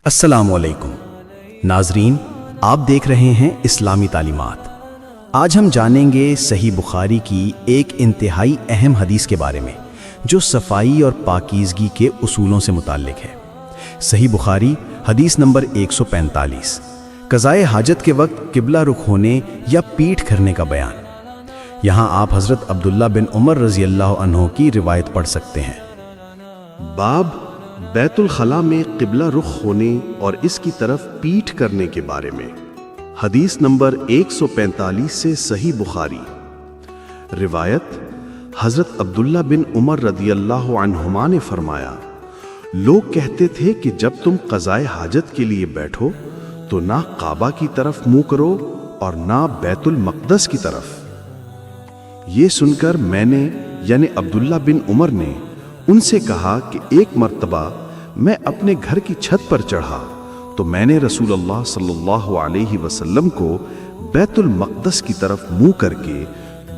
السلام علیکم ناظرین، آپ دیکھ رہے ہیں اسلامی تعلیمات۔ آج ہم جانیں گے صحیح بخاری کی ایک انتہائی اہم حدیث کے بارے میں جو صفائی اور پاکیزگی کے اصولوں سے متعلق ہے۔ صحیح بخاری حدیث نمبر 145، قضائے حاجت کے وقت قبلہ رخ ہونے یا پیٹھ کرنے کا بیان۔ یہاں آپ حضرت عبداللہ بن عمر رضی اللہ عنہ کی روایت پڑھ سکتے ہیں۔ باب بیت الخلاء میں قبلہ رخ ہونے اور اس کی طرف پیٹھ کرنے کے بارے میں۔ حدیث نمبر 145 سے صحیح بخاری۔ روایت حضرت عبداللہ بن عمر رضی اللہ عنہما نے فرمایا، لوگ کہتے تھے کہ جب تم قضائے حاجت کے لیے بیٹھو تو نہ کعبہ کی طرف منہ کرو اور نہ بیت المقدس کی طرف۔ یہ سن کر میں نے یعنی عبداللہ بن عمر نے ان سے کہا کہ ایک مرتبہ میں اپنے گھر کی چھت پر چڑھا تو میں نے رسول اللہ صلی اللہ علیہ وسلم کو بیت المقدس کی طرف منہ کر کے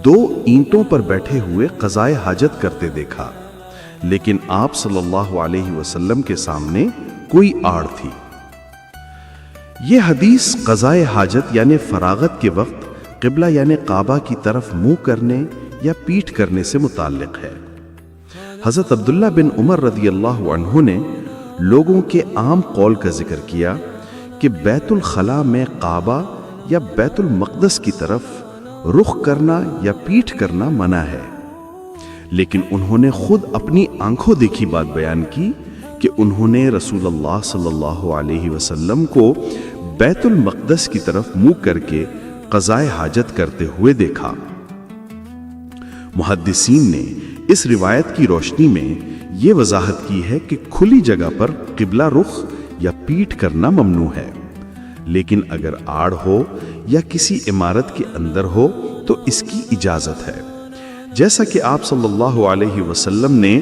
2 اینٹوں پر بیٹھے ہوئے قضائے حاجت کرتے دیکھا، لیکن آپ صلی اللہ علیہ وسلم کے سامنے کوئی آڑ تھی۔ یہ حدیث قضائے حاجت یعنی فراغت کے وقت قبلہ یعنی کعبہ کی طرف منہ کرنے یا پیٹھ کرنے سے متعلق ہے۔ حضرت عبداللہ بن عمر رضی اللہ عنہ نے لوگوں کے عام قول کا ذکر کیا کہ بیت الخلاء میں کعبہ یا بیت المقدس کی طرف رخ کرنا یا پیٹھ کرنا منع ہے، لیکن انہوں نے خود اپنی آنکھوں دیکھی بات بیان کی کہ انہوں نے رسول اللہ صلی اللہ علیہ وسلم کو بیت المقدس کی طرف منہ کر کے قضائے حاجت کرتے ہوئے دیکھا۔ محدثین نے اس روایت کی روشنی میں یہ وضاحت کی ہے کہ کھلی جگہ پر قبلہ رخ یا پیٹھ کرنا ممنوع ہے، لیکن اگر آڑ ہو یا کسی عمارت کے اندر ہو تو اس کی اجازت ہے، جیسا کہ آپ صلی اللہ علیہ وسلم نے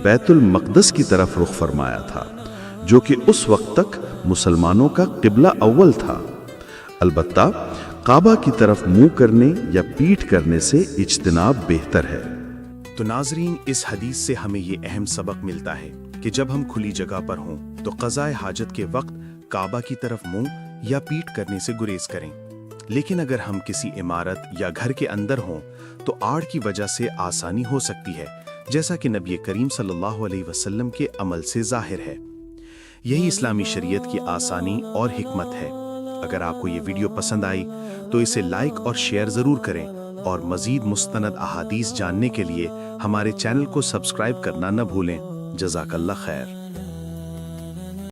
بیت المقدس کی طرف رخ فرمایا تھا، جو کہ اس وقت تک مسلمانوں کا قبلہ اول تھا۔ البتہ کعبہ کی طرف منہ کرنے یا پیٹھ کرنے سے اجتناب بہتر ہے۔ تو ناظرین، اس حدیث سے ہمیں یہ اہم سبق ملتا ہے کہ جب ہم کھلی جگہ پر ہوں تو قضائے حاجت کے وقت کعبہ کی طرف منہ یا پیٹھ کرنے سے گریز کریں، لیکن اگر ہم کسی عمارت یا گھر کے اندر ہوں تو آڑ کی وجہ سے آسانی ہو سکتی ہے، جیسا کہ نبی کریم صلی اللہ علیہ وسلم کے عمل سے ظاہر ہے۔ یہی اسلامی شریعت کی آسانی اور حکمت ہے۔ اگر آپ کو یہ ویڈیو پسند آئی تو اسے لائک اور شیئر ضرور کریں، اور مزید مستند احادیث جاننے کے لیے ہمارے چینل کو سبسکرائب کرنا نہ بھولیں۔ جزاک اللہ خیر۔